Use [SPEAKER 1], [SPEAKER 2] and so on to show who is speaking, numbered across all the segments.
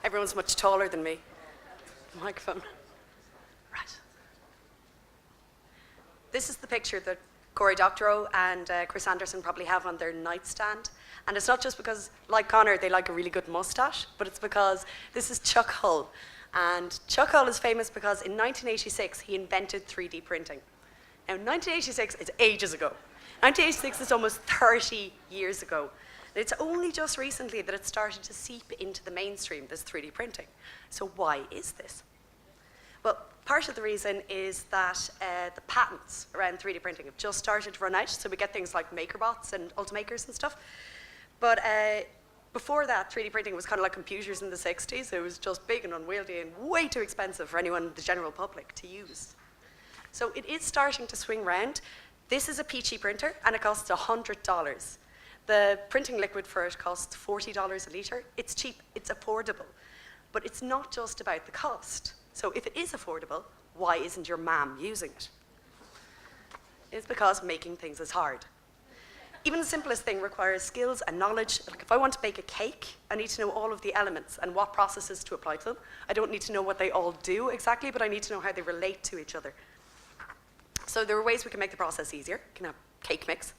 [SPEAKER 1] Everyone's much taller than me. The microphone. Right. This is the picture that Corey Doctorow and Chris Anderson probably have on their nightstand. And it's not just because, like Connor, they like a really good mustache, but it's because this is Chuck Hull. And Chuck Hull is famous because in 1986, he invented 3D printing. Now, 1986 is ages ago. 1986 is almost 30 years ago. And it's only just recently that it started to seep into the mainstream, this 3D printing. So why is this? Well, part of the reason is that the patents around 3D printing have just started to run out, so we get things like MakerBots and Ultimakers and stuff. But before that, 3D printing was kind of like computers in the 60s. It was just big and unwieldy and way too expensive for anyone, the general public, to use. So it is starting to swing round. This is a peachy printer, and it costs $100. The printing liquid for it costs $40 a litre. It's cheap, it's affordable. But it's not just about the cost. So if it is affordable, why isn't your mom using it? It's because making things is hard. Even the simplest thing requires skills and knowledge. Like if I want to bake a cake, I need to know all of the elements and what processes to apply to them. I don't need to know what they all do exactly, but I need to know how they relate to each other. So there are ways we can make the process easier. We can have cake mix.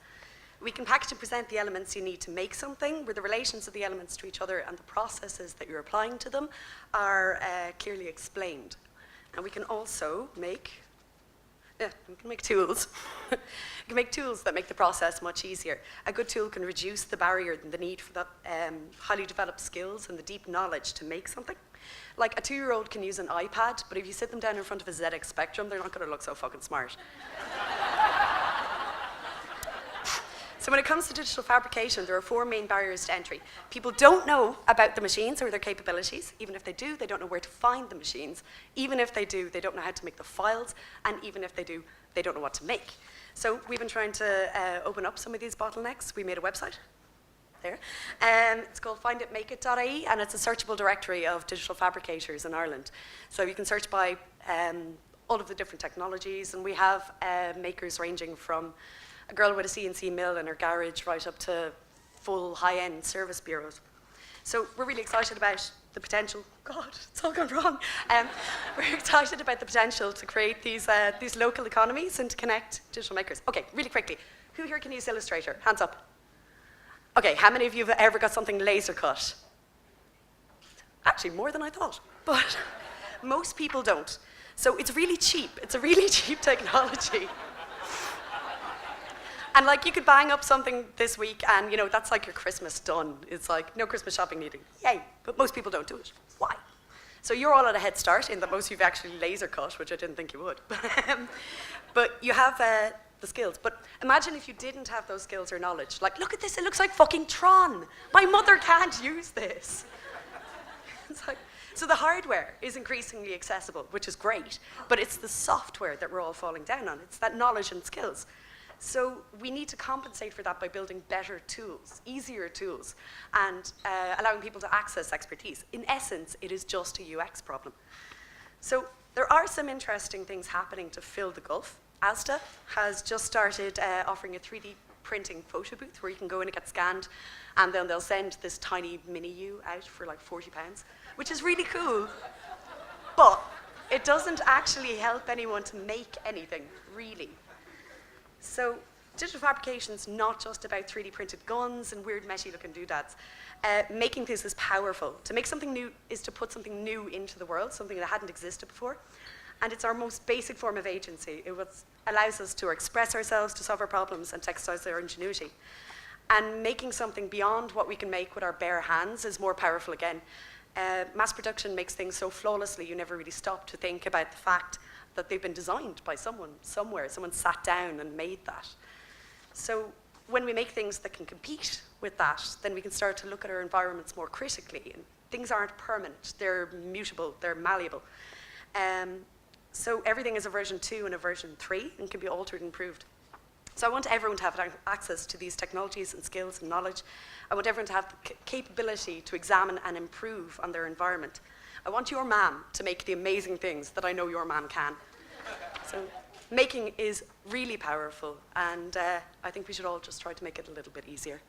[SPEAKER 1] We can package and present the elements you need to make something, where the relations of the elements to each other and the processes that you're applying to them are clearly explained. And we can also make tools. We can make tools that make the process much easier. A good tool can reduce the barrier and the need for that highly developed skills and the deep knowledge to make something. Like a 2-year-old can use an iPad, but if you sit them down in front of a ZX Spectrum, they're not going to look so fucking smart. So when it comes to digital fabrication, there are 4 main barriers to entry. People don't know about the machines or their capabilities. Even if they do, they don't know where to find the machines. Even if they do, they don't know how to make the files. And even if they do, they don't know what to make. So we've been trying to open up some of these bottlenecks. We made a website there. It's called finditmakeit.ie, and it's a searchable directory of digital fabricators in Ireland. So you can search by all of the different technologies, and we have makers ranging from a girl with a CNC mill in her garage right up to full high-end service bureaus. So we're really excited about the potential. God, it's all gone wrong. We're excited about the potential to create these local economies and to connect digital makers. Okay, really quickly, who here can use Illustrator? Hands up. Okay, how many of you have ever got something laser cut? Actually, more than I thought, but most people don't. So it's really cheap. It's a really cheap technology. And like you could bang up something this week and that's like your Christmas done. It's like no Christmas shopping needed. Yay, but most people don't do it. Why? So you're all at a head start in that most of you've actually laser cut, which I didn't think you would. But you have the skills. But imagine if you didn't have those skills or knowledge. Like, look at this, it looks like fucking Tron. My mother can't use this. It's like, so the hardware is increasingly accessible, which is great, but it's the software that we're all falling down on. It's that knowledge and skills. So we need to compensate for that by building better tools, easier tools, and allowing people to access expertise. In essence, it is just a UX problem. So there are some interesting things happening to fill the gulf. IxDA has just started offering a 3D printing photo booth where you can go in and get scanned, and then they'll send this tiny mini you out for like £40, which is really cool. But it doesn't actually help anyone to make anything, really. So digital fabrication is not just about 3D printed guns and weird messy looking doodads. Making things is powerful. To make something new is to put something new into the world, something that hadn't existed before. And it's our most basic form of agency. It allows us to express ourselves, to solve our problems, and to exercise our ingenuity. And making something beyond what we can make with our bare hands is more powerful again. Mass production makes things so flawlessly, you never really stop to think about the fact that they've been designed by someone, somewhere. Someone sat down and made that. So when we make things that can compete with that, then we can start to look at our environments more critically. And things aren't permanent, they're mutable, they're malleable. So everything is a version 2 and a version 3 and can be altered and improved. So I want everyone to have access to these technologies and skills and knowledge. I want everyone to have the capability to examine and improve on their environment. I want your mom to make the amazing things that I know your mom can. So making is really powerful, and I think we should all just try to make it a little bit easier.